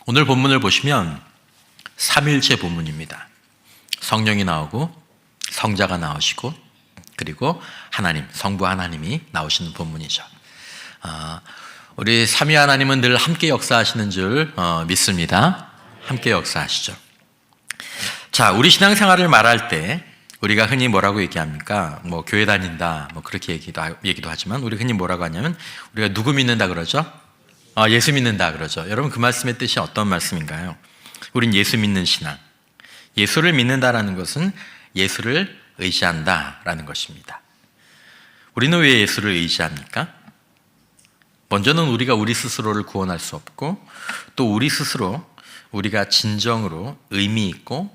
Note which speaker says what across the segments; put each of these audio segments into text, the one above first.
Speaker 1: 오늘 본문을 보시면 삼일체 본문입니다. 성령이 나오고 성자가 나오시고 그리고 하나님, 성부 하나님이 나오시는 본문이죠. 우리 삼위 하나님은 늘 함께 역사하시는 줄 믿습니다. 함께 역사하시죠. 자, 우리 신앙생활을 말할 때 우리가 흔히 뭐라고 얘기합니까? 뭐 교회 다닌다, 뭐 그렇게 얘기도 하지만 우리 흔히 뭐라고 하냐면 우리가 누구 믿는다 그러죠? 예수 믿는다 그러죠. 여러분 그 말씀의 뜻이 어떤 말씀인가요? 우린 예수 믿는 신앙. 예수를 믿는다라는 것은 예수를 의지한다라는 것입니다. 우리는 왜 예수를 의지합니까? 먼저는 우리가 우리 스스로를 구원할 수 없고 또 우리 스스로 우리가 진정으로 의미 있고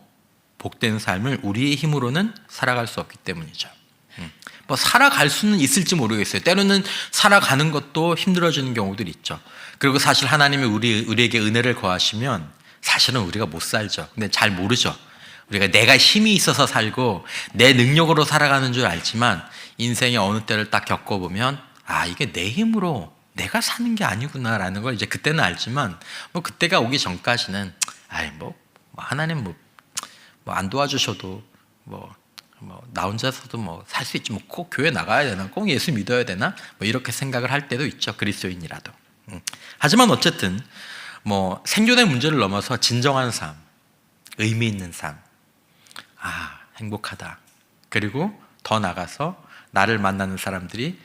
Speaker 1: 복된 삶을 우리의 힘으로는 살아갈 수 없기 때문이죠. 뭐 살아갈 수는 있을지 모르겠어요. 때로는 살아가는 것도 힘들어지는 경우들이 있죠. 그리고 사실 하나님이 우리에게 은혜를 거하시면 사실은 우리가 못 살죠. 근데 잘 모르죠. 우리가 내가 힘이 있어서 살고 내 능력으로 살아가는 줄 알지만 인생의 어느 때를 딱 겪어보면 이게 내 힘으로 내가 사는 게 아니구나라는 걸 이제 그때는 알지만 뭐 그때가 오기 전까지는 하나님 안 도와주셔도 나 혼자서도 살 수 있지, 꼭 교회 나가야 되나, 꼭 예수 믿어야 되나, 이렇게 생각을 할 때도 있죠. 그리스도인이라도. 하지만 어쨌든 생존의 문제를 넘어서 진정한 삶, 의미 있는 삶, 행복하다. 그리고 더 나가서 나를 만나는 사람들이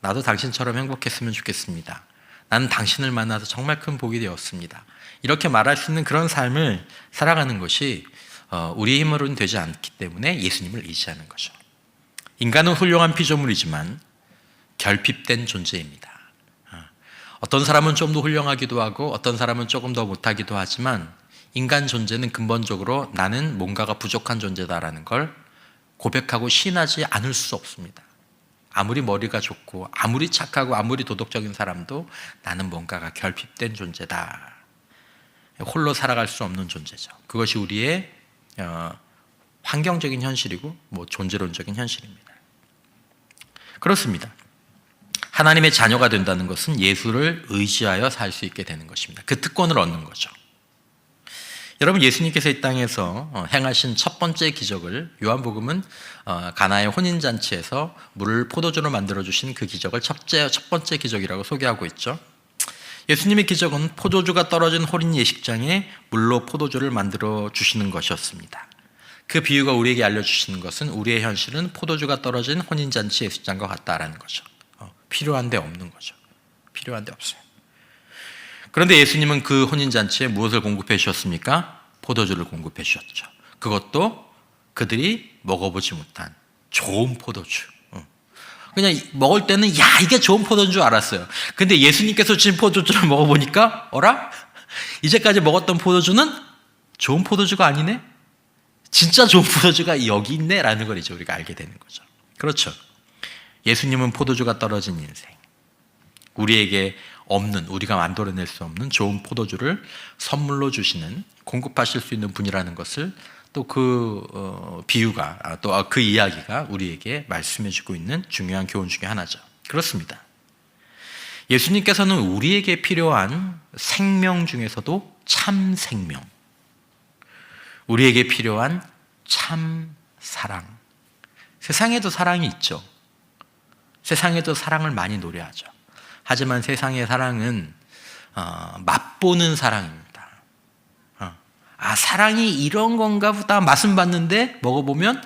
Speaker 1: 나도 당신처럼 행복했으면 좋겠습니다. 나는 당신을 만나서 정말 큰 복이 되었습니다. 이렇게 말할 수 있는 그런 삶을 살아가는 것이 우리의 힘으로는 되지 않기 때문에 예수님을 의지하는 거죠. 인간은 훌륭한 피조물이지만 결핍된 존재입니다. 어떤 사람은 좀 더 훌륭하기도 하고 어떤 사람은 조금 더 못하기도 하지만 인간 존재는 근본적으로 나는 뭔가가 부족한 존재다라는 걸 고백하고 시인하지 않을 수 없습니다. 아무리 머리가 좋고 아무리 착하고 아무리 도덕적인 사람도 나는 뭔가가 결핍된 존재다. 홀로 살아갈 수 없는 존재죠. 그것이 우리의 환경적인 현실이고 존재론적인 현실입니다. 그렇습니다. 하나님의 자녀가 된다는 것은 예수를 의지하여 살 수 있게 되는 것입니다. 그 특권을 얻는 거죠. 여러분, 예수님께서 이 땅에서 행하신 첫 번째 기적을 요한복음은 가나의 혼인잔치에서 물을 포도주로 만들어주신 그 기적을 첫 번째 기적이라고 소개하고 있죠. 예수님의 기적은 포도주가 떨어진 혼인 예식장에 물로 포도주를 만들어 주시는 것이었습니다. 그 비유가 우리에게 알려주시는 것은 우리의 현실은 포도주가 떨어진 혼인잔치 예식장과 같다라는 거죠. 필요한데 없는 거죠. 필요한데 없어요. 그런데 예수님은 그 혼인잔치에 무엇을 공급해 주셨습니까? 포도주를 공급해 주셨죠. 그것도 그들이 먹어보지 못한 좋은 포도주. 그냥 먹을 때는 이게 좋은 포도주인 줄 알았어요. 근데 예수님께서 주신 포도주를 먹어보니까 어라? 이제까지 먹었던 포도주는 좋은 포도주가 아니네? 진짜 좋은 포도주가 여기 있네? 라는 걸 이제 우리가 알게 되는 거죠. 그렇죠. 예수님은 포도주가 떨어진 인생, 우리에게 없는, 우리가 만들어낼 수 없는 좋은 포도주를 선물로 주시는, 공급하실 수 있는 분이라는 것을 또 그 비유가, 또 그 이야기가 우리에게 말씀해주고 있는 중요한 교훈 중에 하나죠. 그렇습니다. 예수님께서는 우리에게 필요한 생명 중에서도 참 생명, 우리에게 필요한 참 사랑. 세상에도 사랑이 있죠. 세상에도 사랑을 많이 노래하죠. 하지만 세상의 사랑은 맛보는 사랑입니다. 사랑이 이런 건가 보다 맛은 봤는데 먹어보면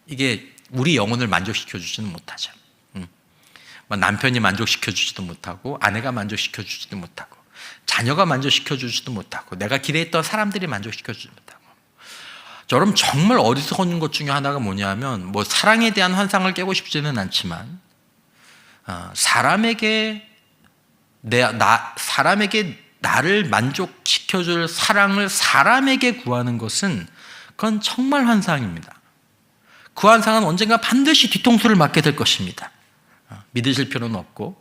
Speaker 1: 이게 우리 영혼을 만족시켜 주지는 못하죠. 남편이 만족시켜 주지도 못하고 아내가 만족시켜 주지도 못하고 자녀가 만족시켜 주지도 못하고 내가 기대했던 사람들이 만족시켜 주지 못하고. 여러분, 정말 어리석은 것 중에 하나가 뭐냐면 사랑에 대한 환상을 깨고 싶지는 않지만 사람에게 나를 만족시켜줄 사랑을 사람에게 구하는 것은 그건 정말 환상입니다. 그 환상은 언젠가 반드시 뒤통수를 맞게 될 것입니다. 믿으실 필요는 없고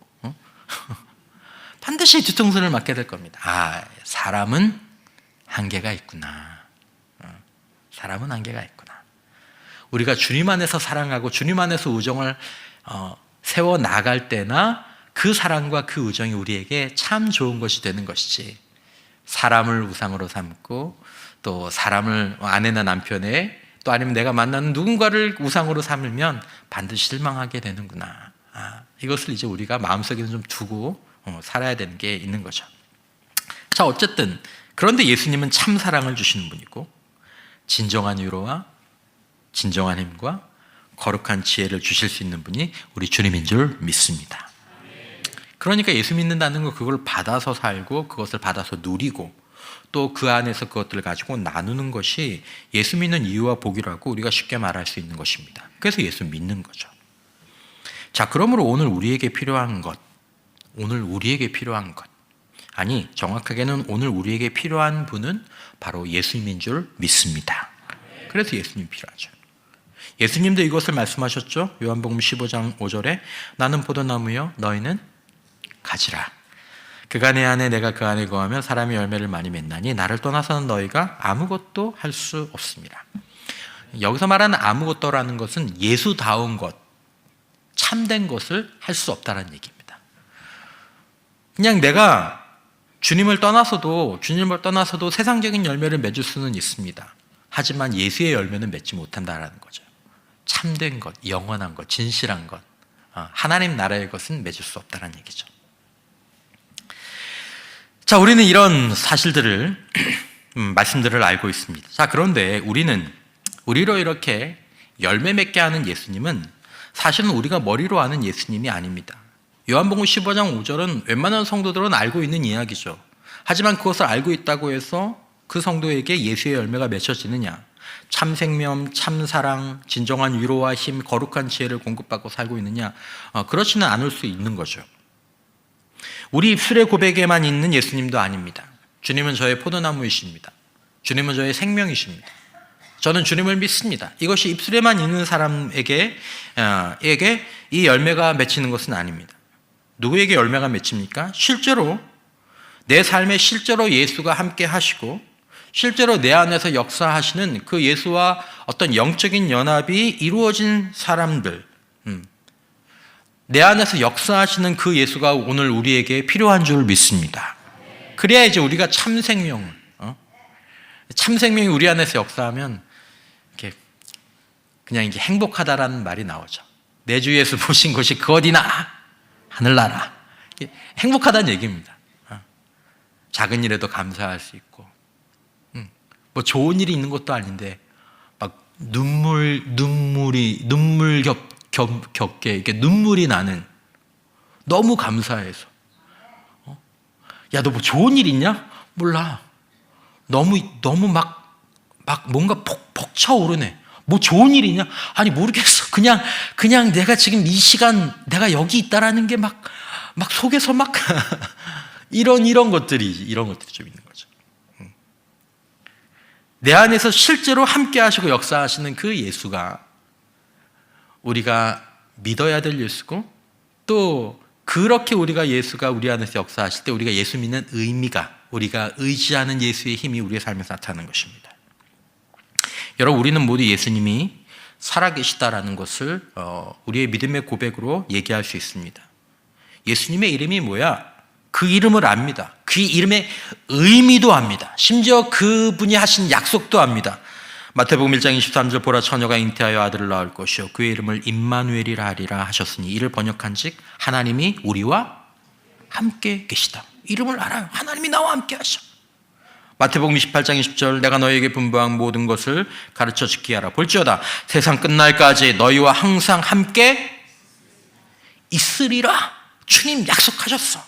Speaker 1: 반드시 뒤통수를 맞게 될 겁니다. 사람은 한계가 있구나. 사람은 한계가 있구나. 우리가 주님 안에서 사랑하고 주님 안에서 우정을 세워나갈 때나 그 사랑과 그 우정이 우리에게 참 좋은 것이 되는 것이지, 사람을 우상으로 삼고 또 사람을, 아내나 남편의, 또 아니면 내가 만나는 누군가를 우상으로 삼으면 반드시 실망하게 되는구나. 이것을 이제 우리가 마음속에 좀 두고 살아야 되는 게 있는 거죠. 자, 어쨌든 그런데 예수님은 참 사랑을 주시는 분이고 진정한 위로와 진정한 힘과 거룩한 지혜를 주실 수 있는 분이 우리 주님인 줄 믿습니다. 그러니까 예수 믿는다는 건 그걸 받아서 살고 그것을 받아서 누리고 또 그 안에서 그것들을 가지고 나누는 것이 예수 믿는 이유와 복이라고 우리가 쉽게 말할 수 있는 것입니다. 그래서 예수 믿는 거죠. 자, 그러므로 오늘 우리에게 필요한 것, 아니 정확하게는 오늘 우리에게 필요한 분은 바로 예수님인 줄 믿습니다. 그래서 예수님이 필요하죠. 예수님도 이것을 말씀하셨죠. 요한복음 15장 5절에 나는 포도나무요 너희는 가지라. 그가 내 안에 내가 그 안에 거하면 사람이 열매를 많이 맺나니 나를 떠나서는 너희가 아무것도 할 수 없습니다. 여기서 말하는 아무것도라는 것은 예수다운 것, 참된 것을 할 수 없다는 얘기입니다. 그냥 내가 주님을 떠나서도 세상적인 열매를 맺을 수는 있습니다. 하지만 예수의 열매는 맺지 못한다라는 거죠. 참된 것, 영원한 것, 진실한 것, 하나님 나라의 것은 맺을 수 없다는 얘기죠. 자, 우리는 이런 사실들을 말씀들을 알고 있습니다. 자, 그런데 우리로 이렇게 열매 맺게 하는 예수님은 사실은 우리가 머리로 아는 예수님이 아닙니다. 요한복음 15장 5절은 웬만한 성도들은 알고 있는 이야기죠. 하지만 그것을 알고 있다고 해서 그 성도에게 예수의 열매가 맺혀지느냐? 참 생명, 참 사랑, 진정한 위로와 힘, 거룩한 지혜를 공급받고 살고 있느냐? 그렇지는 않을 수 있는 거죠. 우리 입술의 고백에만 있는 예수님도 아닙니다. 주님은 저의 포도나무이십니다. 주님은 저의 생명이십니다. 저는 주님을 믿습니다. 이것이 입술에만 있는 사람에게 이 열매가 맺히는 것은 아닙니다. 누구에게 열매가 맺힙니까? 실제로 내 삶에 실제로 예수가 함께 하시고 실제로 내 안에서 역사하시는 그 예수와 어떤 영적인 연합이 이루어진 사람들, 내 안에서 역사하시는 그 예수가 오늘 우리에게 필요한 줄 믿습니다. 그래야 이제 우리가 참 생명이 우리 안에서 역사하면 그냥 이게 행복하다라는 말이 나오죠. 내 주 예수 보신 것이 그 어디나 하늘나라. 행복하다는 얘기입니다. 작은 일에도 감사할 수 있고, 뭐 좋은 일이 있는 것도 아닌데 막 눈물이 겹게 이렇게 눈물이 나는, 너무 감사해서. 야, 너 뭐 좋은 일 있냐? 몰라. 너무 막 뭔가 폭 차오르네. 뭐 좋은 일 있냐? 아니 모르겠어. 그냥 내가 지금 이 시간 내가 여기 있다라는 게 막 속에서 막 이런 것들이 좀 있는 거죠. 내 안에서 실제로 함께 하시고 역사하시는 그 예수가 우리가 믿어야 될 예수고, 또 그렇게 예수가 우리 안에서 역사하실 때 우리가 예수 믿는 의미가, 우리가 의지하는 예수의 힘이 우리의 삶에서 나타나는 것입니다. 여러분, 우리는 모두 예수님이 살아계시다라는 것을 우리의 믿음의 고백으로 얘기할 수 있습니다. 예수님의 이름이 뭐야? 그 이름을 압니다. 그 이름의 의미도 압니다. 심지어 그분이 하신 약속도 압니다. 마태복음 1장 23절 보라 처녀가 잉태하여 아들을 낳을 것이요 그의 이름을 임마누엘이라 하리라 하셨으니 이를 번역한즉 하나님이 우리와 함께 계시다. 이름을 알아요. 하나님이 나와 함께 하셔. 마태복음 28장 20절 내가 너희에게 분부한 모든 것을 가르쳐 지키게 하라. 볼지어다 세상 끝날까지 너희와 항상 함께 있으리라. 주님 약속하셨어.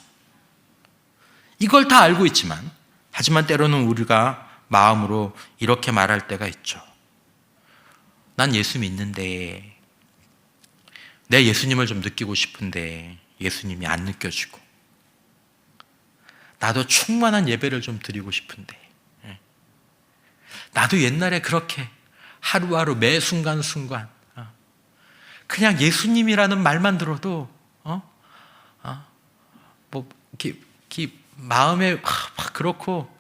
Speaker 1: 이걸 다 알고 있지만, 하지만 때로는 우리가 마음으로 이렇게 말할 때가 있죠. 난 예수 믿는데, 내 예수님을 좀 느끼고 싶은데 예수님이 안 느껴지고, 나도 충만한 예배를 좀 드리고 싶은데, 나도 옛날에 그렇게 하루하루 매 순간순간 그냥 예수님이라는 말만 들어도 뭐 이렇게 마음에 막 그렇고,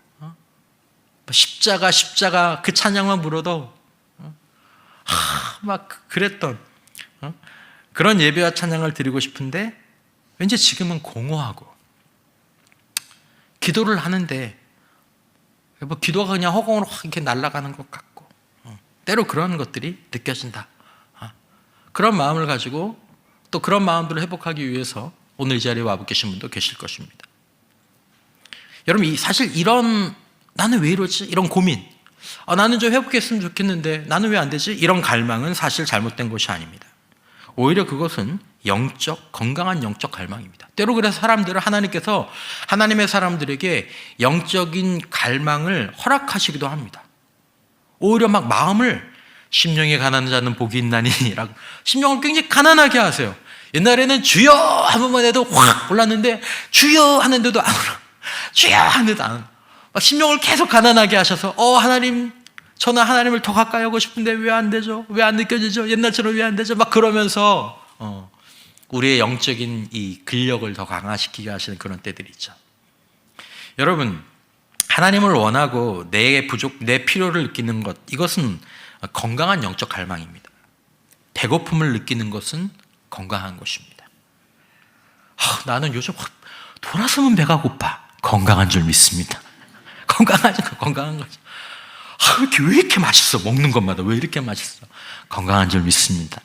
Speaker 1: 십자가 그 찬양만 불어도 막 그랬던 그런 예배와 찬양을 드리고 싶은데 왠지 지금은 공허하고, 기도를 하는데 뭐 기도가 그냥 허공으로 확 이렇게 날아가는 것 같고, 때로 그런 것들이 느껴진다. 그런 마음을 가지고 또 그런 마음들을 회복하기 위해서 오늘 이 자리에 와 계신 분도 계실 것입니다. 여러분, 사실 이런 나는 왜 이러지? 이런 고민, 나는 좀 회복했으면 좋겠는데 나는 왜 안 되지? 이런 갈망은 사실 잘못된 것이 아닙니다. 오히려 그것은 건강한 영적 갈망입니다. 때로 그래서 사람들을 하나님께서 하나님의 사람들에게 영적인 갈망을 허락하시기도 합니다. 오히려 막 마음을 심령이 가난한 자는 복이 있나니 라고 심령을 굉장히 가난하게 하세요. 옛날에는 주여 한 번만 해도 확 올랐는데 주여 하는데도 안 올라. 주여 하는데도 안 올라. 막 심령을 계속 가난하게 하셔서 하나님, 저는 하나님을 더 가까이 하고 싶은데 왜 안 되죠? 왜 안 느껴지죠? 옛날처럼 왜 안 되죠? 막 그러면서 우리의 영적인 이 근력을 더 강화시키게 하시는 그런 때들이 있죠. 여러분, 하나님을 원하고 내 필요를 느끼는 것, 이것은 건강한 영적 갈망입니다. 배고픔을 느끼는 것은 건강한 것입니다. 나는 요즘 확 돌아서면 배가 고파. 건강한 줄 믿습니다. 건강한 거죠. 왜 이렇게 맛있어? 먹는 것마다 왜 이렇게 맛있어? 건강한 줄 믿습니다.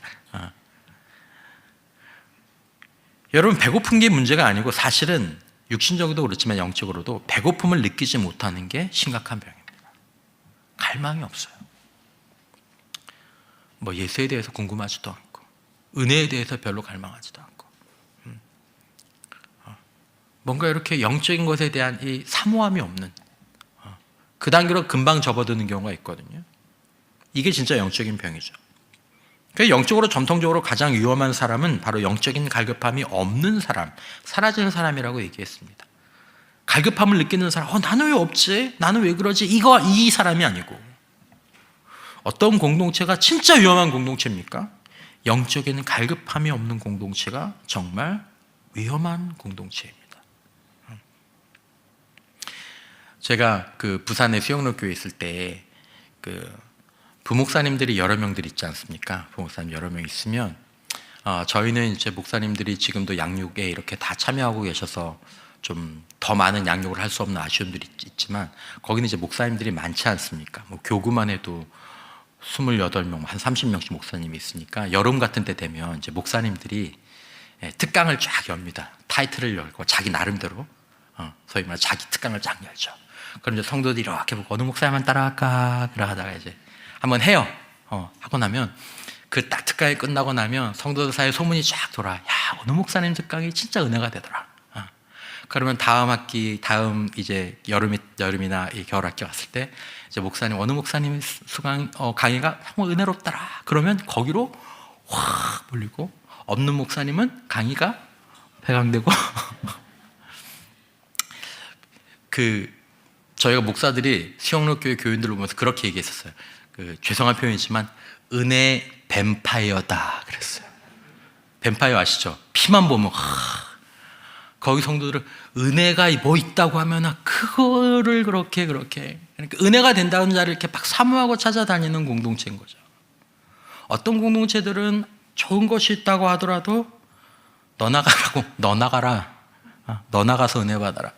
Speaker 1: 여러분, 배고픈 게 문제가 아니고 사실은 육신적으로도 그렇지만 영적으로도 배고픔을 느끼지 못하는 게 심각한 병입니다. 갈망이 없어요. 뭐 예수에 대해서 궁금하지도 않고, 은혜에 대해서 별로 갈망하지도 않고, 뭔가 이렇게 영적인 것에 대한 이 사모함이 없는, 그 단계로 금방 접어드는 경우가 있거든요. 이게 진짜 영적인 병이죠. 영적으로 전통적으로 가장 위험한 사람은 바로 영적인 갈급함이 없는 사람, 사라지는 사람이라고 얘기했습니다. 갈급함을 느끼는 사람, 나는 왜 없지? 나는 왜 그러지? 이 사람이 아니고, 어떤 공동체가 진짜 위험한 공동체입니까? 영적인 갈급함이 없는 공동체가 정말 위험한 공동체입니다. 제가 부산의 수영로교회 있을 때 부목사님들이 여러 명들 있지 않습니까? 부목사님 여러 명 있으면 저희는 이제 목사님들이 지금도 양육에 이렇게 다 참여하고 계셔서 좀 더 많은 양육을 할 수 없는 아쉬움들이 있지만, 거기는 이제 목사님들이 많지 않습니까? 뭐 교구만 해도 28명, 한 30명씩 목사님이 있으니까 여름 같은 때 되면 이제 목사님들이 특강을 쫙 엽니다. 타이틀을 열고 자기 나름대로 소위 말해 자기 특강을 쫙 열죠. 그럼 이제 성도들이 이렇게 보고 어느 목사님만 따라갈까 그러다가 이제 한번 해요. 하고 나면 그 딱 특강이 끝나고 나면 성도들 사이에 소문이 쫙 돌아. 야, 어느 목사님 특강이 진짜 은혜가 되더라. 그러면 다음 학기, 다음 이제 여름이나 이 겨울 학기 왔을 때 이제 어느 목사님 강의가 정말 은혜롭더라. 그러면 거기로 확 몰리고, 없는 목사님은 강의가 폐강되고. 저희가 목사들이 수영로교회 교인들을 보면서 그렇게 얘기했었어요. 죄송한 표현이지만 은혜 뱀파이어다 그랬어요. 뱀파이어 아시죠? 피만 보면 거기 성도들은 은혜가 뭐 있다고 하면 그거를 그렇게 그러니까 은혜가 된다는 자를 이렇게 막 사모하고 찾아다니는 공동체인 거죠. 어떤 공동체들은 좋은 것이 있다고 하더라도 너 나가라, 너 나가서 은혜 받아라,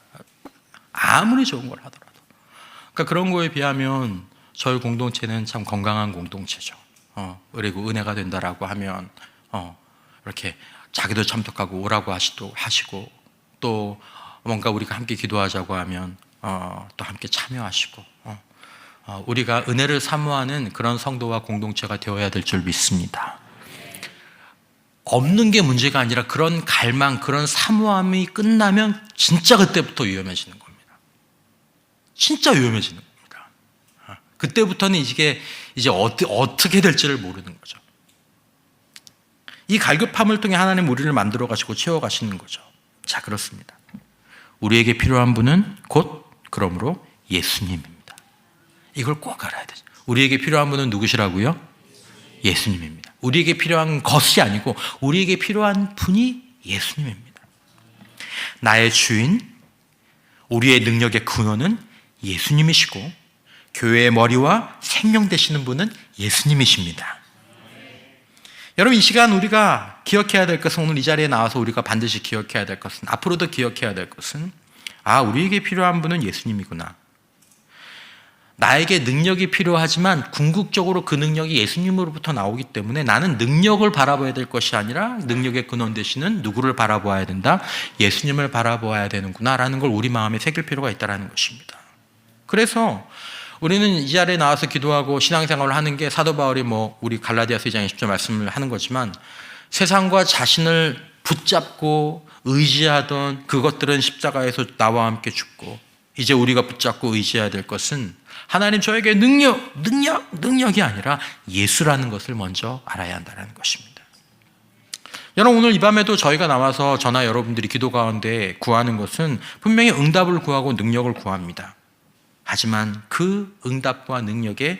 Speaker 1: 아무리 좋은 걸 하더라도. 그러니까 그런 거에 비하면 저희 공동체는 참 건강한 공동체죠. 그리고 은혜가 된다라고 하면 이렇게 자기도 참석하고 오라고 하시고, 또 뭔가 우리가 함께 기도하자고 하면 또 함께 참여하시고, 우리가 은혜를 사모하는 그런 성도와 공동체가 되어야 될 줄 믿습니다. 없는 게 문제가 아니라 그런 갈망, 그런 사모함이 끝나면 진짜 그때부터 위험해지는 겁니다. 진짜 위험해지는 겁니다. 그때부터는 이게 이제 어떻게 될지를 모르는 거죠. 이 갈급함을 통해 하나님 우리를 만들어 가시고 채워 가시는 거죠. 자, 그렇습니다. 우리에게 필요한 분은 곧 그러므로 예수님입니다. 이걸 꼭 알아야 되죠. 우리에게 필요한 분은 누구시라고요? 예수님입니다. 우리에게 필요한 것이 아니고 우리에게 필요한 분이 예수님입니다. 나의 주인, 우리의 능력의 근원은 예수님이시고 교회의 머리와 생명 되시는 분은 예수님이십니다. 여러분, 이 시간 우리가 기억해야 될 것은, 오늘 이 자리에 나와서 우리가 반드시 기억해야 될 것은, 앞으로도 기억해야 될 것은, 우리에게 필요한 분은 예수님이구나. 나에게 능력이 필요하지만 궁극적으로 그 능력이 예수님으로부터 나오기 때문에 나는 능력을 바라봐야 될 것이 아니라 능력의 근원 되시는 누구를 바라보아야 된다? 예수님을 바라보아야 되는구나 라는 걸 우리 마음에 새길 필요가 있다는 것입니다. 그래서 우리는 이 자리에 나와서 기도하고 신앙생활을 하는 게 사도 바울이 우리 갈라디아서 2장 20절 말씀을 하는 거지만, 세상과 자신을 붙잡고 의지하던 그것들은 십자가에서 나와 함께 죽고, 이제 우리가 붙잡고 의지해야 될 것은 하나님 저에게 능력이 아니라 예수라는 것을 먼저 알아야 한다는 것입니다. 여러분, 오늘 이 밤에도 저희가 나와서 저나 여러분들이 기도 가운데 구하는 것은 분명히 응답을 구하고 능력을 구합니다. 하지만 그 응답과 능력에는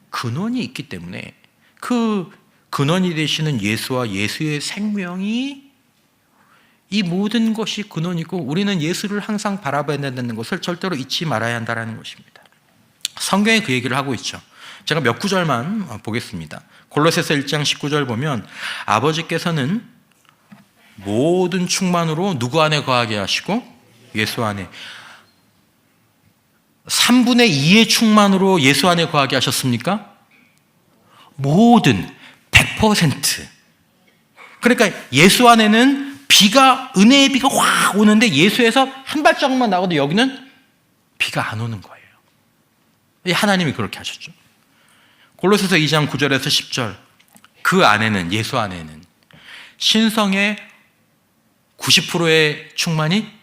Speaker 1: 근원이 있기 때문에 그 근원이 되시는 예수와 예수의 생명이 이 모든 것이 근원이고, 우리는 예수를 항상 바라봐야 된다는 것을 절대로 잊지 말아야 한다는 것입니다. 성경에 그 얘기를 하고 있죠. 제가 몇 구절만 보겠습니다. 골로새서 1장 19절 보면, 아버지께서는 모든 충만으로 누구 안에 거하게 하시고? 예수 안에. 3분의 2의 충만으로 예수 안에 거하게 하셨습니까? 모든 100%. 그러니까 예수 안에는 은혜의 비가 확 오는데 예수에서 한 발자국만 나가도 여기는 비가 안 오는 거예요. 하나님이 그렇게 하셨죠. 골로새서 2장 9절에서 10절, 그 안에는, 예수 안에는 신성의 90%의 충만이,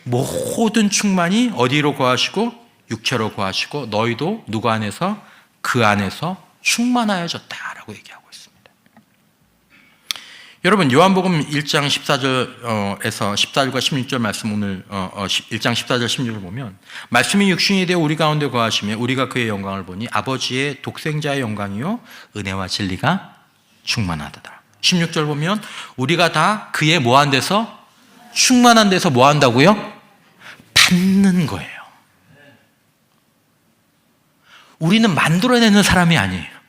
Speaker 1: 모든 충만이 어디로 거하시고? 육체로 거하시고, 너희도 누구 안에서? 그 안에서 충만하여졌다라고 얘기하고 있습니다. 여러분, 요한복음 1장 14절에서 14절과 16절 말씀, 오늘 1장 14절 16절 보면, 말씀이 육신이 되어 우리 가운데 거하시며 우리가 그의 영광을 보니 아버지의 독생자의 영광이요 은혜와 진리가 충만하다. 16절 보면 우리가 다 그의 뭐한 데서? 충만한 데서 뭐 한다고요? 받는 거예요. 우리는 만들어내는 사람이 아니에요.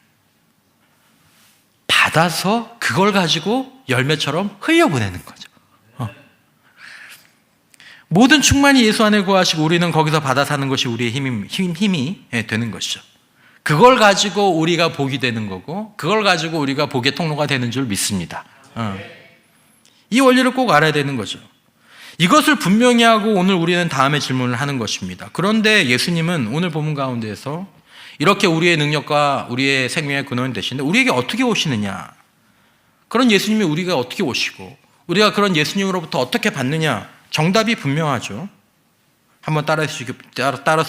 Speaker 1: 받아서 그걸 가지고 열매처럼 흘려보내는 거죠. 모든 충만이 예수 안에 거하시고 우리는 거기서 받아 사는 것이 우리의 힘이 되는 것이죠. 그걸 가지고 우리가 복이 되는 거고, 그걸 가지고 우리가 복의 통로가 되는 줄 믿습니다. 이 원리를 꼭 알아야 되는 거죠. 이것을 분명히 하고 오늘 우리는 다음에 질문을 하는 것입니다. 그런데 예수님은 오늘 본문 가운데에서 이렇게 우리의 능력과 우리의 생명의 근원이 되시는데 우리에게 어떻게 오시느냐? 그런 예수님이 우리가 어떻게 오시고 우리가 그런 예수님으로부터 어떻게 받느냐? 정답이 분명하죠. 한번 따라서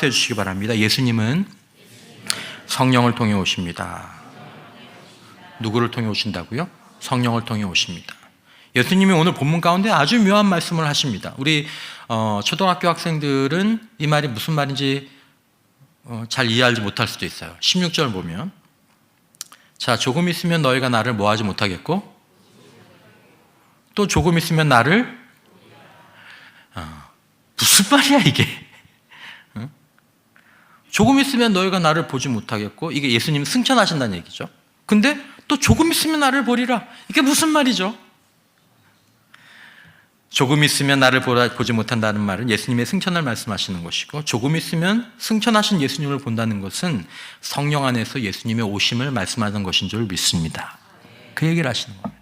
Speaker 1: 해주시기 바랍니다. 예수님은 성령을 통해 오십니다. 누구를 통해 오신다고요? 성령을 통해 오십니다. 예수님이 오늘 본문 가운데 아주 묘한 말씀을 하십니다. 우리 초등학교 학생들은 이 말이 무슨 말인지 잘 이해하지 못할 수도 있어요. 16절 보면, 자, 조금 있으면 너희가 나를 뭐하지 못하겠고 또 조금 있으면 나를 무슨 말이야 이게? 조금 있으면 너희가 나를 보지 못하겠고, 이게 예수님 승천하신다는 얘기죠. 근데 또 조금 있으면 나를 보리라. 이게 무슨 말이죠? 조금 있으면 나를 보지 못한다는 말은 예수님의 승천을 말씀하시는 것이고, 조금 있으면 승천하신 예수님을 본다는 것은 성령 안에서 예수님의 오심을 말씀하는 것인 줄 믿습니다. 그 얘기를 하시는 겁니다.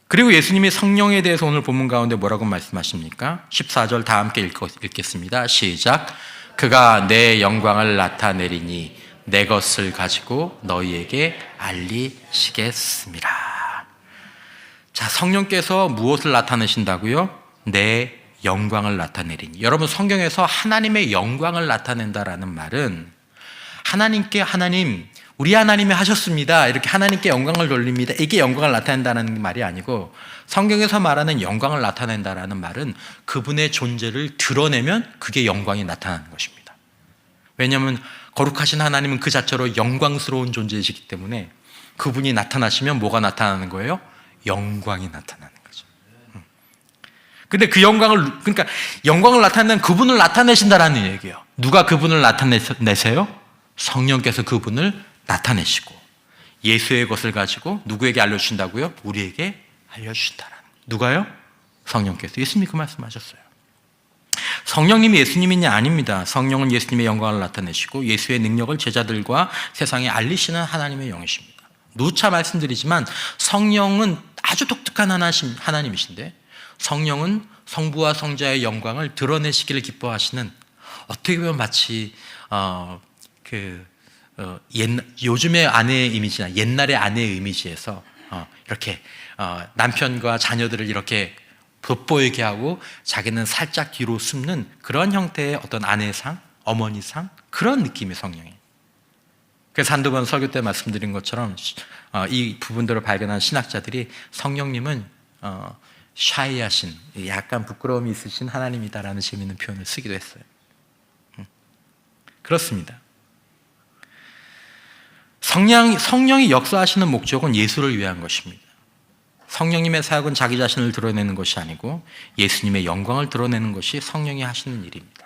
Speaker 1: 그리고 예수님이 성령에 대해서 오늘 본문 가운데 뭐라고 말씀하십니까? 14절 다 함께 읽겠습니다. 시작. 그가 내 영광을 나타내리니 내 것을 가지고 너희에게 알리시겠습니다. 자, 성령께서 무엇을 나타내신다고요? 내 영광을 나타내리니. 여러분, 성경에서 하나님의 영광을 나타낸다라는 말은 우리 하나님이 하셨습니다, 이렇게 하나님께 영광을 돌립니다, 이게 영광을 나타낸다는 말이 아니고, 성경에서 말하는 영광을 나타낸다라는 말은 그분의 존재를 드러내면 그게 영광이 나타나는 것입니다. 왜냐하면 거룩하신 하나님은 그 자체로 영광스러운 존재이시기 때문에 그분이 나타나시면 뭐가 나타나는 거예요? 영광이 나타나는 거죠. 근데 그 그러니까 영광을 나타내는 그분을 나타내신다라는 얘기예요. 누가 그분을 나타내세요? 성령께서 그분을 나타내시고, 예수의 것을 가지고 누구에게 알려주신다고요? 우리에게 알려주신다라는. 누가요? 성령께서. 예수님이 그 말씀하셨어요. 성령님이 예수님이냐? 아닙니다. 성령은 예수님의 영광을 나타내시고 예수의 능력을 제자들과 세상에 알리시는 하나님의 영이십니다. 누차 말씀드리지만 성령은 아주 독특한 하나님이신데, 성령은 성부와 성자의 영광을 드러내시기를 기뻐하시는, 어떻게 보면 마치 요즘의 아내의 이미지나 옛날의 아내의 이미지에서 이렇게 남편과 자녀들을 이렇게 돋보이게 하고 자기는 살짝 뒤로 숨는 그런 형태의 어떤 아내상, 어머니상, 그런 느낌의 성령이에요. 그래서 한두 번 설교 때 말씀드린 것처럼 이 부분들을 발견한 신학자들이 성령님은 샤이하신, 약간 부끄러움이 있으신 하나님이다라는 재미있는 표현을 쓰기도 했어요. 그렇습니다. 성령이 역사하시는 목적은 예수를 위한 것입니다. 성령님의 사역은 자기 자신을 드러내는 것이 아니고 예수님의 영광을 드러내는 것이 성령이 하시는 일입니다.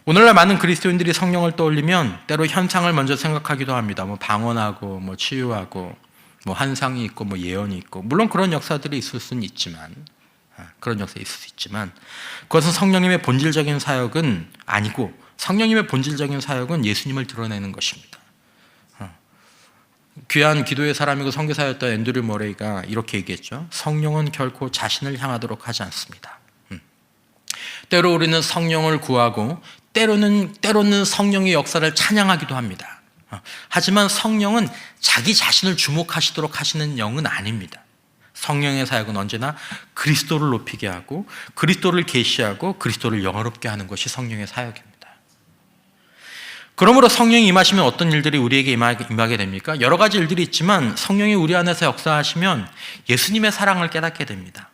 Speaker 1: 오늘날 많은 그리스도인들이 성령을 떠올리면 때로 현상을 먼저 생각하기도 합니다. 뭐 방언하고, 뭐 치유하고, 뭐 환상이 있고, 뭐 예언이 있고, 물론 그런 역사들이 있을 수는 있지만, 그것은 성령님의 본질적인 사역은 아니고, 성령님의 본질적인 사역은 예수님을 드러내는 것입니다. 귀한 기도의 사람이고 선교사였던 앤드류 머레이가 이렇게 얘기했죠. 성령은 결코 자신을 향하도록 하지 않습니다. 때로 우리는 성령을 구하고 때로는 성령의 역사를 찬양하기도 합니다. 하지만 성령은 자기 자신을 주목하시도록 하시는 영은 아닙니다. 성령의 사역은 언제나 그리스도를 높이게 하고 그리스도를 계시하고 그리스도를 영화롭게 하는 것이 성령의 사역입니다. 그러므로 성령이 임하시면 어떤 일들이 우리에게 임하게 됩니까? 여러 가지 일들이 있지만 성령이 우리 안에서 역사하시면 예수님의 사랑을 깨닫게 됩니다.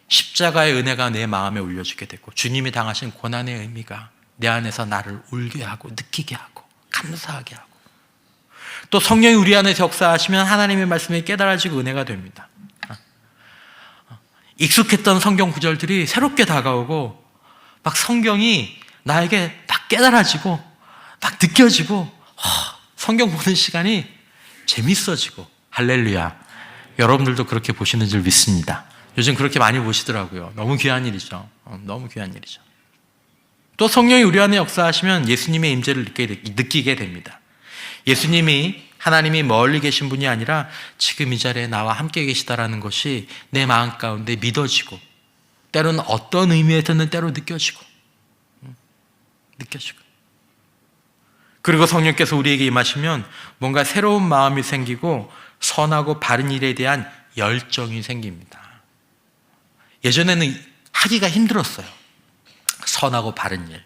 Speaker 1: 십자가의 은혜가 내 마음에 울려지게 되고 주님이 당하신 고난의 의미가 내 안에서 나를 울게 하고 느끼게 하고 감사하게 하고, 또 성령이 우리 안에서 역사하시면 하나님의 말씀이 깨달아지고 은혜가 됩니다. 익숙했던 성경 구절들이 새롭게 다가오고 막 성경이 나에게 딱 깨달아지고 딱 느껴지고 성경 보는 시간이 재밌어지고, 할렐루야. 여러분들도 그렇게 보시는 줄 믿습니다. 요즘 그렇게 많이 보시더라고요. 너무 귀한 일이죠. 너무 귀한 일이죠. 또 성령이 우리 안에 역사하시면 예수님의 임재를 느끼게 됩니다. 예수님이, 하나님이 멀리 계신 분이 아니라 지금 이 자리에 나와 함께 계시다라는 것이 내 마음 가운데 믿어지고, 때로는 어떤 의미에서는 때로 느껴지고. 그리고 성령께서 우리에게 임하시면 뭔가 새로운 마음이 생기고 선하고 바른 일에 대한 열정이 생깁니다. 예전에는 하기가 힘들었어요. 선하고 바른 일.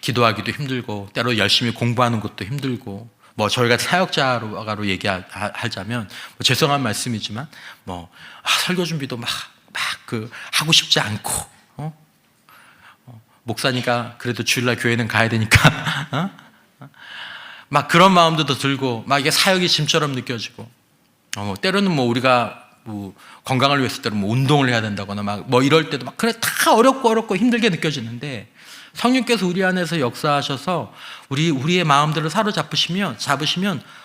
Speaker 1: 기도하기도 힘들고, 때로 열심히 공부하는 것도 힘들고, 뭐 저희가 사역자로 얘기하자면 죄송한 말씀이지만 설교 준비도 막 하고 싶지 않고, 목사니까 그래도 주일날 교회는 가야 되니까 막 그런 마음도 더 들고, 막 이게 사역이 짐처럼 느껴지고, 때로는 우리가 건강을 위해서 때로 운동을 해야 된다거나 이럴 때도 그래 다 어렵고 힘들게 느껴지는데, 성령께서 우리 안에서 역사하셔서 우리의 마음들을 사로잡으시면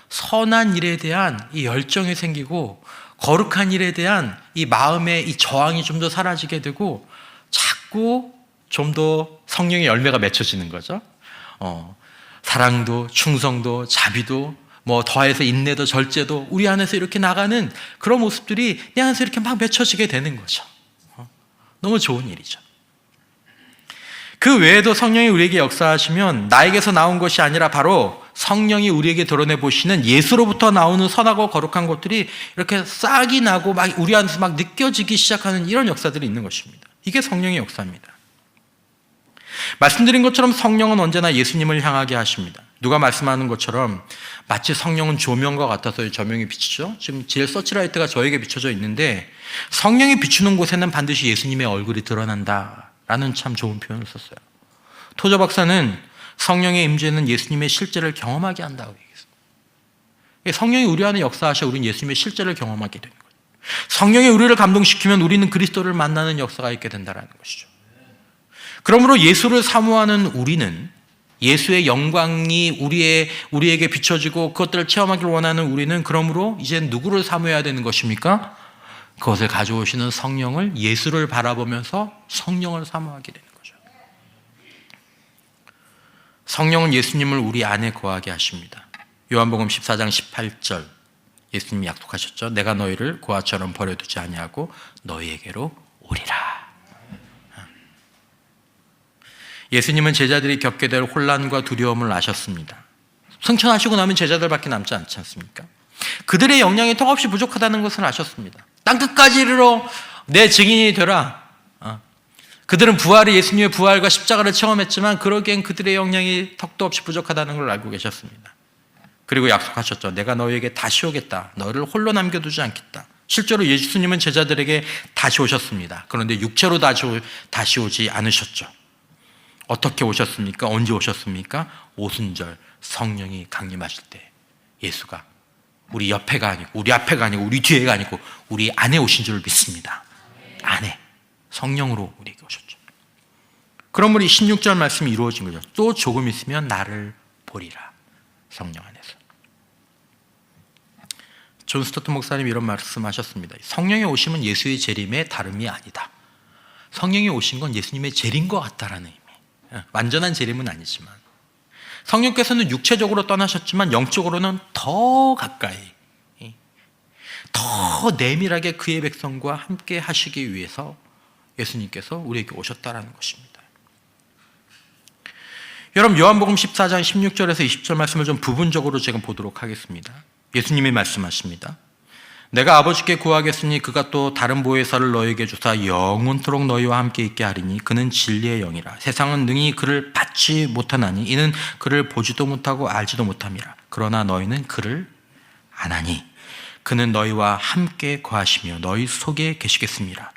Speaker 1: 선한 일에 대한 이 열정이 생기고, 거룩한 일에 대한 이 마음의 이 저항이 좀 더 사라지게 되고, 자꾸 좀 더 성령의 열매가 맺혀지는 거죠. 사랑도, 충성도, 자비도, 더해서 인내도, 절제도 우리 안에서 이렇게 나가는 그런 모습들이 내 안에서 이렇게 막 맺혀지게 되는 거죠. 너무 좋은 일이죠. 그 외에도 성령이 우리에게 역사하시면 나에게서 나온 것이 아니라 바로 성령이 우리에게 드러내 보시는 예수로부터 나오는 선하고 거룩한 것들이 이렇게 싹이 나고 막 우리 안에서 막 느껴지기 시작하는 이런 역사들이 있는 것입니다. 이게 성령의 역사입니다. 말씀드린 것처럼 성령은 언제나 예수님을 향하게 하십니다. 누가 말씀하는 것처럼 마치 성령은 조명과 같아서 조명이 비치죠. 지금 제일 서치라이트가 저에게 비춰져 있는데, 성령이 비추는 곳에는 반드시 예수님의 얼굴이 드러난다라는 참 좋은 표현을 썼어요. 토저 박사는 성령의 임재는 예수님의 실제를 경험하게 한다고 얘기했어요. 성령이 우리 안에 역사하셔 우리는 예수님의 실제를 경험하게 되는 거예요. 성령이 우리를 감동시키면 우리는 그리스도를 만나는 역사가 있게 된다는 것이죠. 그러므로 예수를 사모하는 우리는 예수의 영광이 우리에게 비춰지고 그것들을 체험하기를 원하는 우리는 그러므로 이제 누구를 사모해야 되는 것입니까? 그것을 가져오시는 성령을, 예수를 바라보면서 성령을 사모하게 되는 거죠. 성령은 예수님을 우리 안에 거하게 하십니다. 요한복음 14장 18절 예수님이 약속하셨죠. 내가 너희를 고아처럼 버려두지 아니하고 너희에게로 오리라. 예수님은 제자들이 겪게 될 혼란과 두려움을 아셨습니다. 승천하시고 나면 제자들밖에 남지 않지 않습니까? 그들의 역량이 턱없이 부족하다는 것을 아셨습니다. 땅끝까지 이르러 내 증인이 되라. 그들은 예수님의 부활과 십자가를 체험했지만 그러기엔 그들의 역량이 턱도 없이 부족하다는 걸 알고 계셨습니다. 그리고 약속하셨죠. 내가 너희에게 다시 오겠다. 너희를 홀로 남겨두지 않겠다. 실제로 예수님은 제자들에게 다시 오셨습니다. 그런데 육체로 다시 오지 않으셨죠. 어떻게 오셨습니까? 언제 오셨습니까? 오순절 성령이 강림하실 때 예수가 우리 옆에가 아니고 우리 앞에가 아니고 우리 뒤에가 아니고 우리 안에 오신 줄 믿습니다. 안에 성령으로 우리에게 오셨죠. 그러므로 이 16절 말씀이 이루어진 거죠. 또 조금 있으면 나를 보리라. 성령 안에서. 존 스토트 목사님이 이런 말씀하셨습니다. 성령의 오심은 예수의 재림의 다름이 아니다. 성령이 오신 건 예수님의 재림 것 같다라는 의미. 완전한 재림은 아니지만 성령께서는 육체적으로 떠나셨지만 영적으로는 더 가까이, 더 내밀하게 그의 백성과 함께 하시기 위해서 예수님께서 우리에게 오셨다라는 것입니다. 여러분, 요한복음 14장 16절에서 20절 말씀을 좀 부분적으로 제가 보도록 하겠습니다. 예수님이 말씀하십니다. 내가 아버지께 구하겠으니 그가 또 다른 보혜사를 너희에게 주사 영원토록 너희와 함께 있게 하리니 그는 진리의 영이라. 세상은 능히 그를 받지 못하나니 이는 그를 보지도 못하고 알지도 못함이라. 그러나 너희는 그를 아나니 그는 너희와 함께 거하시며 너희 속에 계시겠습니다.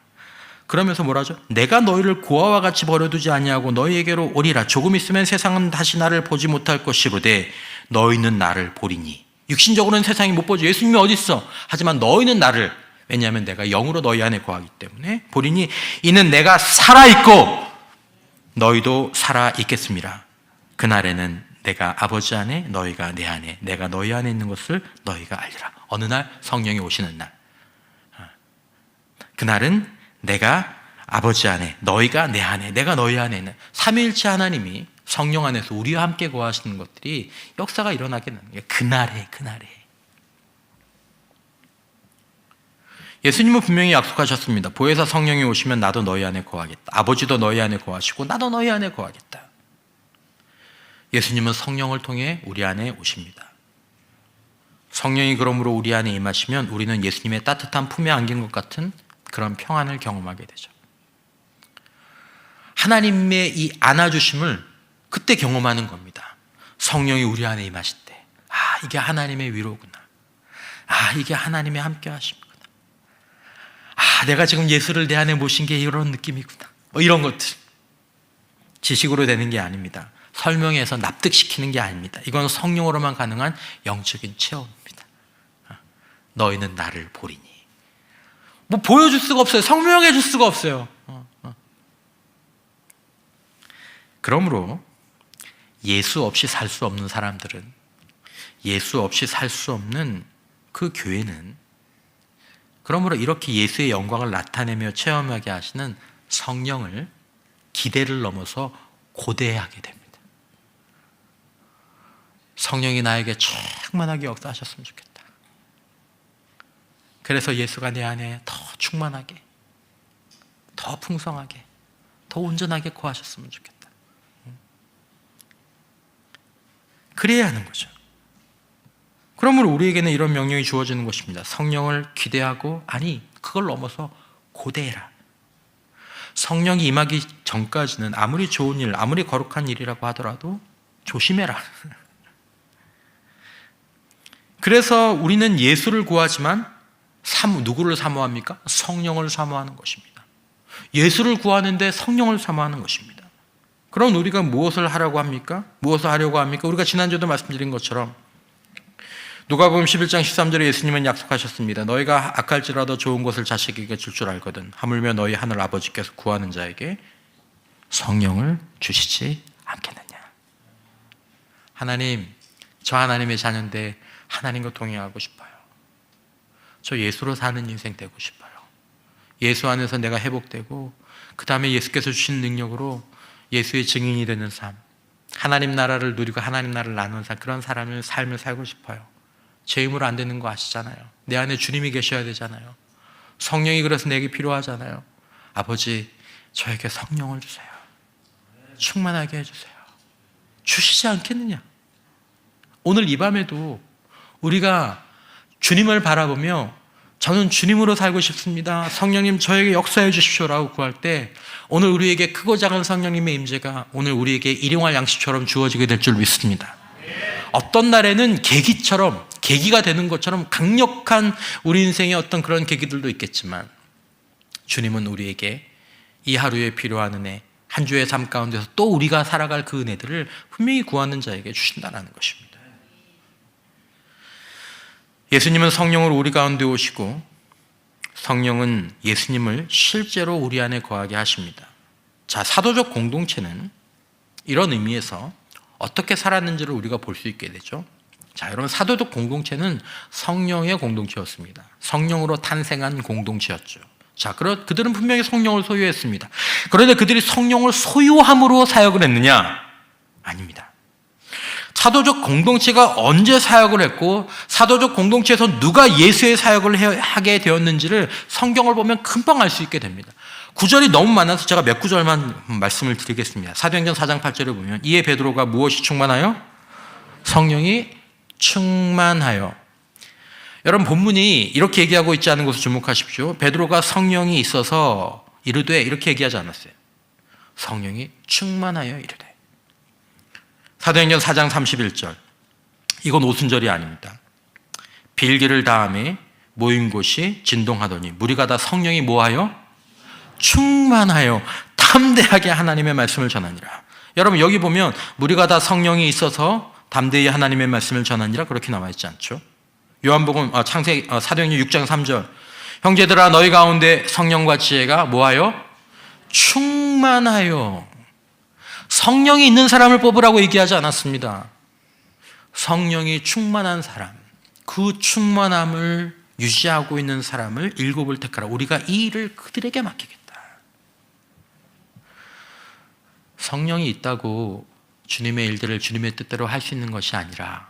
Speaker 1: 그러면서 뭐라죠? 내가 너희를 고아와 같이 버려두지 아니하고 너희에게로 오리라. 조금 있으면 세상은 다시 나를 보지 못할 것이로되 너희는 나를 보리니. 육신적으로는 세상이 못 보죠. 예수님이 어디 있어? 하지만 너희는 나를, 왜냐하면 내가 영으로 너희 안에 거하기 때문에 보리니 이는 내가 살아있고 너희도 살아있겠습니다. 그날에는 내가 아버지 안에 너희가 내 안에, 내가 너희 안에 있는 것을 너희가 알리라. 어느 날? 성령이 오시는 날. 그날은 내가 아버지 안에, 너희가 내 안에, 내가 너희 안에 있는 삼위일체 하나님이 성령 안에서 우리와 함께 거하시는 것들이 역사가 일어나게 되는 거예요. 그날에. 예수님은 분명히 약속하셨습니다. 보혜사 성령이 오시면 나도 너희 안에 거하겠다. 아버지도 너희 안에 거하시고 나도 너희 안에 거하겠다. 예수님은 성령을 통해 우리 안에 오십니다. 성령이 그러므로 우리 안에 임하시면 우리는 예수님의 따뜻한 품에 안긴 것 같은 그런 평안을 경험하게 되죠. 하나님의 이 안아주심을 그때 경험하는 겁니다. 성령이 우리 안에 임하실 때, 이게 하나님의 위로구나. 이게 하나님의 함께 하심이구나. 내가 지금 예수를 내 안에 모신 게 이런 느낌이구나. 이런 것들. 지식으로 되는 게 아닙니다. 설명해서 납득시키는 게 아닙니다. 이건 성령으로만 가능한 영적인 체험입니다. 너희는 나를 보리니. 뭐 보여줄 수가 없어요. 설명해 줄 수가 없어요. 그러므로 예수 없이 살 수 없는 사람들은, 예수 없이 살 수 없는 그 교회는, 그러므로 이렇게 예수의 영광을 나타내며 체험하게 하시는 성령을 기대를 넘어서 고대하게 됩니다. 성령이 나에게 충만하게 역사하셨으면 좋겠다. 그래서 예수가 내 안에 더 충만하게, 더 풍성하게, 더 온전하게 거하셨으면 좋겠다. 그래야 하는 거죠. 그러므로 우리에게는 이런 명령이 주어지는 것입니다. 성령을 기대하고, 그걸 넘어서 고대해라. 성령이 임하기 전까지는 아무리 좋은 일, 아무리 거룩한 일이라고 하더라도 조심해라. 그래서 우리는 예수를 구하지만 누구를 사모합니까? 성령을 사모하는 것입니다. 예수를 구하는데 성령을 사모하는 것입니다. 그럼 우리가 무엇을 하라고 합니까? 무엇을 하려고 합니까? 우리가 지난주에도 말씀드린 것처럼 누가복음 11장 13절에 예수님은 약속하셨습니다. 너희가 악할지라도 좋은 것을 자식에게 줄 줄 알거든 하물며 너희 하늘 아버지께서 구하는 자에게 성령을 주시지 않겠느냐. 하나님, 저 하나님의 자녀인데 하나님과 동행하고 싶어요. 저 예수로 사는 인생 되고 싶어요. 예수 안에서 내가 회복되고 그 다음에 예수께서 주신 능력으로 예수의 증인이 되는 삶, 하나님 나라를 누리고 하나님 나라를 나누는 삶, 그런 삶을 살고 싶어요. 제 힘으로 안 되는 거 아시잖아요. 내 안에 주님이 계셔야 되잖아요. 성령이 그래서 내게 필요하잖아요. 아버지, 저에게 성령을 주세요. 충만하게 해주세요. 주시지 않겠느냐? 오늘 이 밤에도 우리가 주님을 바라보며 저는 주님으로 살고 싶습니다. 성령님 저에게 역사해 주십시오라고 구할 때 오늘 우리에게 크고 작은 성령님의 임재가 오늘 우리에게 일용할 양식처럼 주어지게 될 줄 믿습니다. 어떤 날에는 계기가 되는 것처럼 강력한 우리 인생의 어떤 그런 계기들도 있겠지만 주님은 우리에게 이 하루에 필요한 은혜, 한 주의 삶 가운데서 또 우리가 살아갈 그 은혜들을 분명히 구하는 자에게 주신다는 것입니다. 예수님은 성령으로 우리 가운데 오시고 성령은 예수님을 실제로 우리 안에 거하게 하십니다. 자, 사도적 공동체는 이런 의미에서 어떻게 살았는지를 우리가 볼 수 있게 되죠. 자, 여러분, 사도적 공동체는 성령의 공동체였습니다. 성령으로 탄생한 공동체였죠. 자, 그들은 분명히 성령을 소유했습니다. 그런데 그들이 성령을 소유함으로 사역을 했느냐? 아닙니다. 사도적 공동체가 언제 사역을 했고 사도적 공동체에서 누가 예수의 사역을 하게 되었는지를 성경을 보면 금방 알 수 있게 됩니다. 구절이 너무 많아서 제가 몇 구절만 말씀을 드리겠습니다. 사도행전 4장 8절을 보면 이에 베드로가 무엇이 충만하여? 성령이 충만하여. 여러분, 본문이 이렇게 얘기하고 있지 않은 것을 주목하십시오. 베드로가 성령이 있어서 이르되 이렇게 얘기하지 않았어요. 성령이 충만하여 이르되. 사도행전 4장 31절, 이건 오순절이 아닙니다. 빌기를 다음에 모인 곳이 진동하더니 무리가 다 성령이 뭐하여? 충만하여 담대하게 하나님의 말씀을 전하니라. 여러분, 여기 보면 무리가 다 성령이 있어서 담대히 하나님의 말씀을 전하니라 그렇게 나와 있지 않죠? 요한복음 사도행전 6장 3절, 형제들아 너희 가운데 성령과 지혜가 뭐하여? 충만하여. 성령이 있는 사람을 뽑으라고 얘기하지 않았습니다. 성령이 충만한 사람, 그 충만함을 유지하고 있는 사람을 일곱을 택하라. 우리가 이 일을 그들에게 맡기겠다. 성령이 있다고 주님의 일들을 주님의 뜻대로 할 수 있는 것이 아니라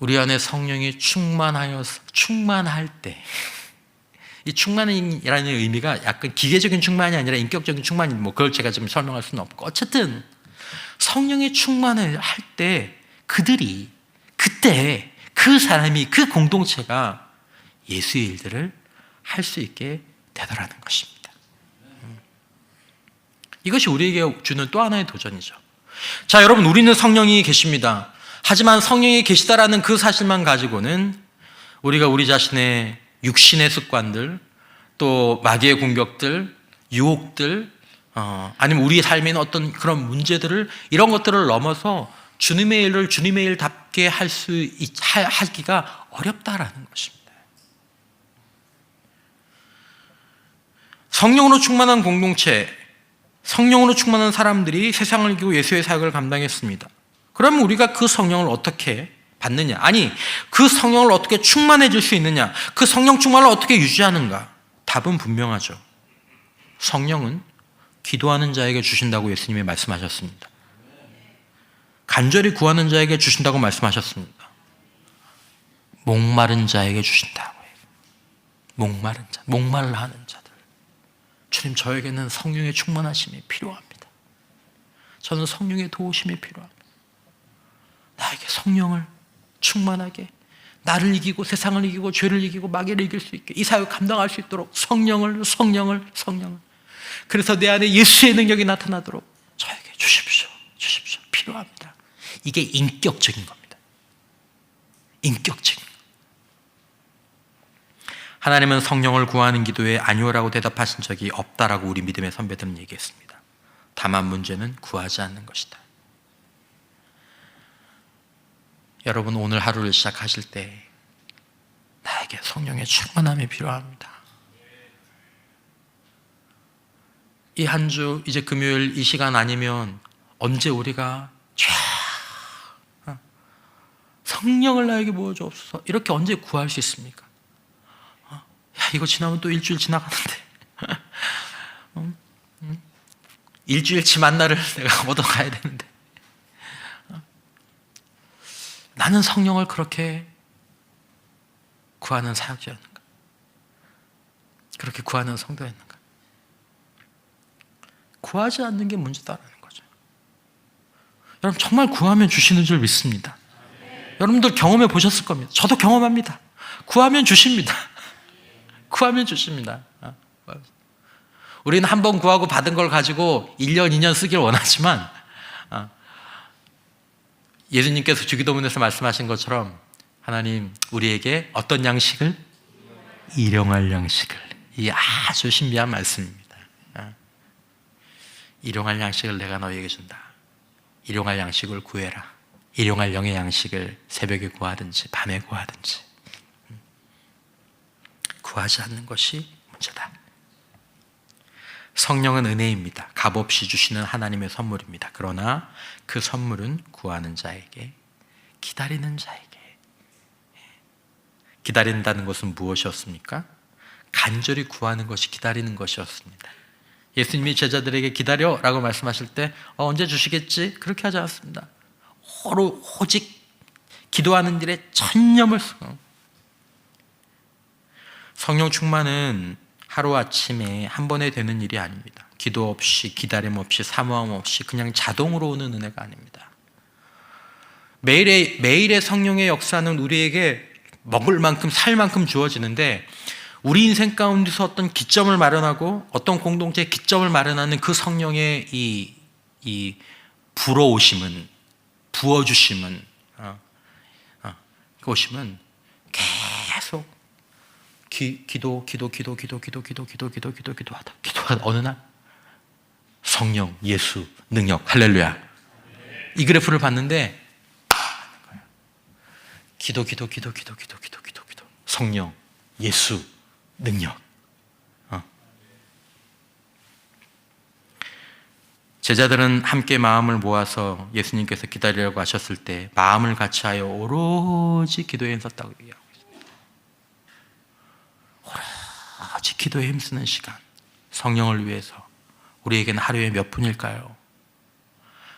Speaker 1: 우리 안에 성령이 충만할 때, 이 충만이라는 의미가 약간 기계적인 충만이 아니라 인격적인 충만이 그걸 제가 좀 설명할 수는 없고, 어쨌든 성령이 충만할 때 그때 그 사람이, 그 공동체가 예수의 일들을 할 수 있게 되더라는 것입니다. 이것이 우리에게 주는 또 하나의 도전이죠. 자, 여러분, 우리는 성령이 계십니다. 하지만 성령이 계시다라는 그 사실만 가지고는 우리가 우리 자신의 육신의 습관들, 또 마귀의 공격들, 유혹들, 아니면 우리의 삶에 있는 어떤 그런 문제들을, 이런 것들을 넘어서 주님의 일을 주님의 일답게 하기가 어렵다라는 것입니다. 성령으로 충만한 공동체, 성령으로 충만한 사람들이 세상을 이기고 예수의 사역을 감당했습니다. 그러면 우리가 그 성령을 어떻게 받느냐? 아니, 그 성령을 어떻게 충만해질 수 있느냐? 그 성령 충만을 어떻게 유지하는가? 답은 분명하죠. 성령은 기도하는 자에게 주신다고 예수님이 말씀하셨습니다. 간절히 구하는 자에게 주신다고 말씀하셨습니다. 목마른 자에게 주신다고 해요. 목말라 하는 자들. 주님, 저에게는 성령의 충만하심이 필요합니다. 저는 성령의 도우심이 필요합니다. 나에게 성령을 충만하게, 나를 이기고 세상을 이기고 죄를 이기고 마귀를 이길 수 있게, 이 사역 감당할 수 있도록 성령을. 그래서 내 안에 예수의 능력이 나타나도록 저에게 주십시오. 필요합니다. 이게 인격적인 겁니다. 인격적인. 하나님은 성령을 구하는 기도에 아니오라고 대답하신 적이 없다라고 우리 믿음의 선배들은 얘기했습니다. 다만 문제는 구하지 않는 것이다. 여러분, 오늘 하루를 시작하실 때 나에게 성령의 충만함이 필요합니다. 이 한 주, 이제 금요일 이 시간 아니면 언제 우리가 쫙 성령을 나에게 부어주옵소서. 이렇게 언제 구할 수 있습니까? 야, 이거 지나면 또 일주일 지나가는데 일주일치 만나를 내가 얻어가야 되는데 나는 성령을 그렇게 구하는 사역자였는가? 그렇게 구하는 성도였는가? 구하지 않는 게 문제다라는 거죠. 여러분 정말 구하면 주시는 줄 믿습니다. 여러분들 경험해 보셨을 겁니다. 저도 경험합니다. 구하면 주십니다. 구하면 주십니다. 우리는 한 번 구하고 받은 걸 가지고 1년, 2년 쓰길 원하지만 예수님께서 주기도문에서 말씀하신 것처럼 하나님 우리에게 어떤 양식을? 일용할 양식을. 이 아주 신비한 말씀입니다. 일용할 양식을 내가 너희에게 준다. 일용할 양식을 구해라. 일용할 영의 양식을 새벽에 구하든지 밤에 구하든지 구하지 않는 것이 문제다. 성령은 은혜입니다. 값없이 주시는 하나님의 선물입니다. 그러나 그 선물은 구하는 자에게, 기다리는 자에게. 기다린다는 것은 무엇이었습니까? 간절히 구하는 것이 기다리는 것이었습니다. 예수님이 제자들에게 기다려라고 말씀하실 때 언제 주시겠지? 그렇게 하지 않았습니다. 오직 기도하는 일에 천념을 쓰고. 성령 충만은 하루아침에 한 번에 되는 일이 아닙니다. 기도 없이, 기다림 없이, 사모함 없이 그냥 자동으로 오는 은혜가 아닙니다. 매일의 성령의 역사는 우리에게 먹을 만큼, 살 만큼 주어지는데 우리 인생 가운데서 어떤 기점을 마련하고 어떤 공동체의 기점을 마련하는 그 성령의 이 불어오심은, 부어주심은, 그 오심은 계속 기도하다 어느 날 성령, 예수, 능력, 할렐루야. 이 그래프를 봤는데 기도 성령, 예수, 능력. 제자들은 함께 마음을 모아서 예수님께서 기다리라고 하셨을 때 마음을 같이하여 오로지 기도에 힘썼다고 얘기하고 있습니다. 오로지 기도에 힘쓰는 시간, 성령을 위해서. 우리에게는 하루에 몇 분일까요?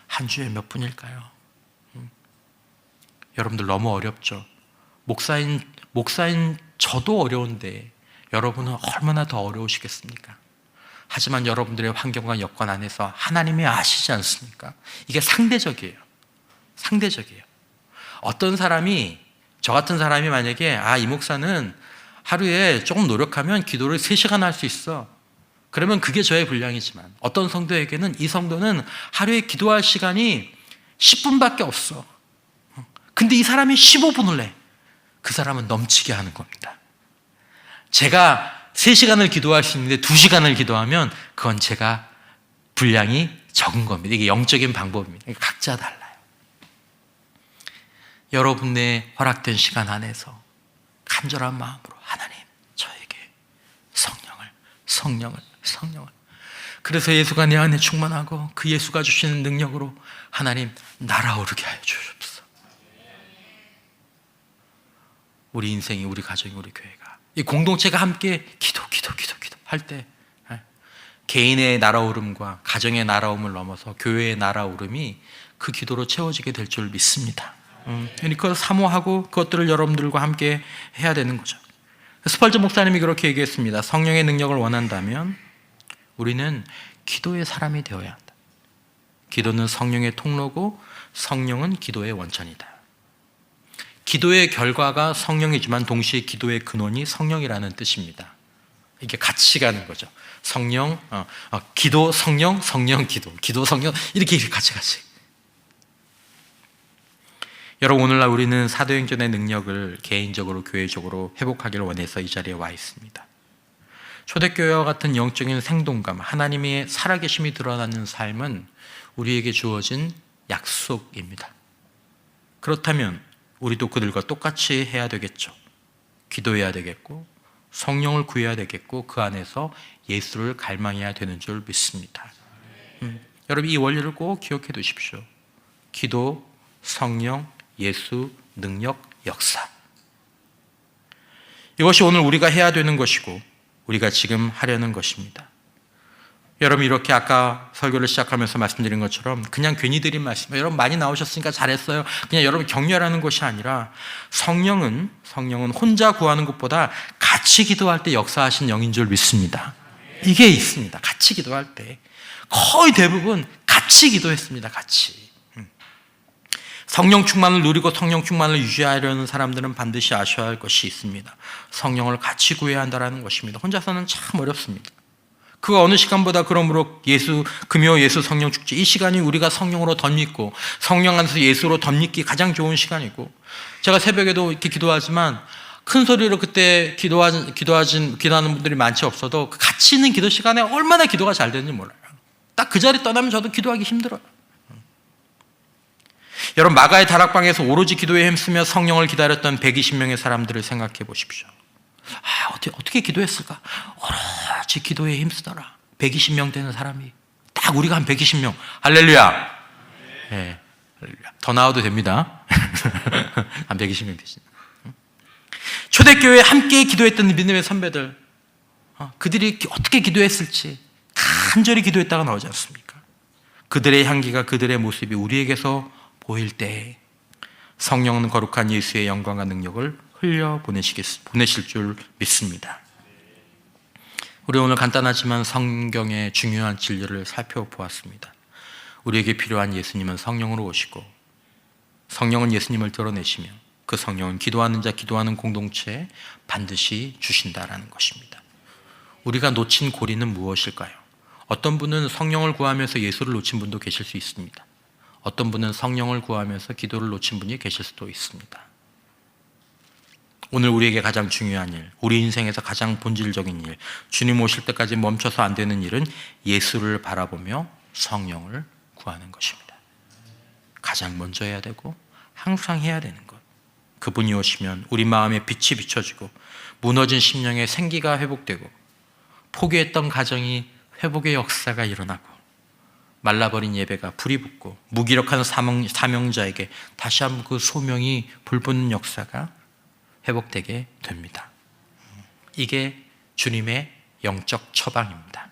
Speaker 1: 한 주에 몇 분일까요? 여러분들 너무 어렵죠? 목사인 저도 어려운데 여러분은 얼마나 더 어려우시겠습니까? 하지만 여러분들의 환경과 여건 안에서 하나님이 아시지 않습니까? 이게 상대적이에요. 어떤 사람이, 저 같은 사람이 만약에 이 목사는 하루에 조금 노력하면 기도를 3시간 할 수 있어. 그러면 그게 저의 분량이지만 어떤 성도에게는 이 성도는 하루에 기도할 시간이 10분밖에 없어. 근데 이 사람이 15분을 내. 그 사람은 넘치게 하는 겁니다. 제가 3시간을 기도할 수 있는데 2시간을 기도하면 그건 제가 분량이 적은 겁니다. 이게 영적인 방법입니다. 각자 달라요. 여러분의 허락된 시간 안에서 간절한 마음으로 하나님 저에게 성령을 그래서 예수가 내 안에 충만하고 그 예수가 주시는 능력으로 하나님 날아오르게 하여 주옵소서. 우리 인생이, 우리 가정이, 우리 교회가, 이 공동체가 함께 기도 할 때 개인의 날아오름과 가정의 날아옴을 넘어서 교회의 날아오름이 그 기도로 채워지게 될 줄 믿습니다. 그걸 사모하고 그것들을 여러분들과 함께 해야 되는 거죠. 스펄전 목사님이 그렇게 얘기했습니다. 성령의 능력을 원한다면 우리는 기도의 사람이 되어야 한다. 기도는 성령의 통로고 성령은 기도의 원천이다. 기도의 결과가 성령이지만 동시에 기도의 근원이 성령이라는 뜻입니다. 이게 같이 가는 거죠. 성령, 기도, 성령, 기도, 성령, 이렇게 같이. 여러분, 오늘날 우리는 사도행전의 능력을 개인적으로, 교회적으로 회복하기를 원해서 이 자리에 와 있습니다. 초대교회와 같은 영적인 생동감, 하나님의 살아계심이 드러나는 삶은 우리에게 주어진 약속입니다. 그렇다면 우리도 그들과 똑같이 해야 되겠죠. 기도해야 되겠고 성령을 구해야 되겠고 그 안에서 예수를 갈망해야 되는 줄 믿습니다. 여러분, 이 원리를 꼭 기억해 두십시오. 기도, 성령, 예수, 능력, 역사. 이것이 오늘 우리가 해야 되는 것이고 우리가 지금 하려는 것입니다. 여러분, 이렇게 아까 설교를 시작하면서 말씀드린 것처럼 그냥 괜히 드린 말씀, 여러분 많이 나오셨으니까 잘했어요, 그냥 여러분 격려하는 것이 아니라 성령은 혼자 구하는 것보다 같이 기도할 때 역사하신 영인 줄 믿습니다. 이게 있습니다. 같이 기도할 때 거의 대부분 같이 기도했습니다. 같이. 성령 충만을 누리고 성령 충만을 유지하려는 사람들은 반드시 아셔야 할 것이 있습니다. 성령을 같이 구해야 한다는 것입니다. 혼자서는 참 어렵습니다. 그 어느 시간보다 그러므로 금요 예수 성령 축제, 이 시간이 우리가 성령으로 덧입고 성령 안에서 예수로 덧입기 가장 좋은 시간이고, 제가 새벽에도 이렇게 기도하지만 큰 소리로 그때 기도하는 분들이 많지 없어도 같이 있는 기도 시간에 얼마나 기도가 잘 되는지 몰라요. 딱 그 자리 떠나면 저도 기도하기 힘들어요. 여러분, 마가의 다락방에서 오로지 기도에 힘쓰며 성령을 기다렸던 120명의 사람들을 생각해 보십시오. 어떻게 기도했을까? 오로지 기도에 힘쓰더라. 120명 되는 사람이, 딱 우리가 한 120명. 할렐루야. 네, 할렐루야. 더 나와도 됩니다. 한 120명 되신. 초대교회에 함께 기도했던 믿음의 선배들, 그들이 어떻게 기도했을지 간절히 기도했다가 나오지 않습니까? 그들의 향기가, 그들의 모습이 우리에게서 보일 때 성령은 거룩한 예수의 영광과 능력을 흘려 보내실 줄 믿습니다. 우리 오늘 간단하지만 성경의 중요한 진리를 살펴보았습니다. 우리에게 필요한 예수님은 성령으로 오시고, 성령은 예수님을 드러내시며, 그 성령은 기도하는 자, 기도하는 공동체에 반드시 주신다라는 것입니다. 우리가 놓친 고리는 무엇일까요? 어떤 분은 성령을 구하면서 예수를 놓친 분도 계실 수 있습니다. 어떤 분은 성령을 구하면서 기도를 놓친 분이 계실 수도 있습니다. 오늘 우리에게 가장 중요한 일, 우리 인생에서 가장 본질적인 일, 주님 오실 때까지 멈춰서 안 되는 일은 예수를 바라보며 성령을 구하는 것입니다. 가장 먼저 해야 되고 항상 해야 되는 것. 그분이 오시면 우리 마음에 빛이 비춰지고, 무너진 심령에 생기가 회복되고, 포기했던 가정이 회복의 역사가 일어나고, 말라버린 예배가 불이 붙고, 무기력한 사명자에게 다시 한번 그 소명이 불붙는 역사가 회복되게 됩니다. 이게 주님의 영적 처방입니다.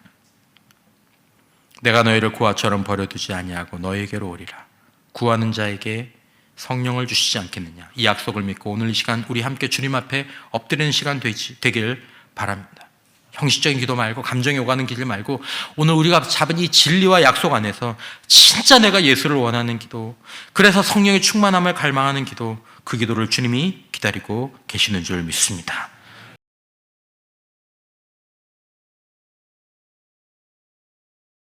Speaker 1: 내가 너희를 고아처럼 버려두지 아니하고 너희에게로 오리라. 구하는 자에게 성령을 주시지 않겠느냐. 이 약속을 믿고 오늘 이 시간 우리 함께 주님 앞에 엎드리는 시간 되길 바랍니다. 형식적인 기도 말고, 감정이 오가는 길 말고, 오늘 우리가 잡은 이 진리와 약속 안에서 진짜 내가 예수를 원하는 기도, 그래서 성령의 충만함을 갈망하는 기도, 그 기도를 주님이 기다리고 계시는 줄 믿습니다.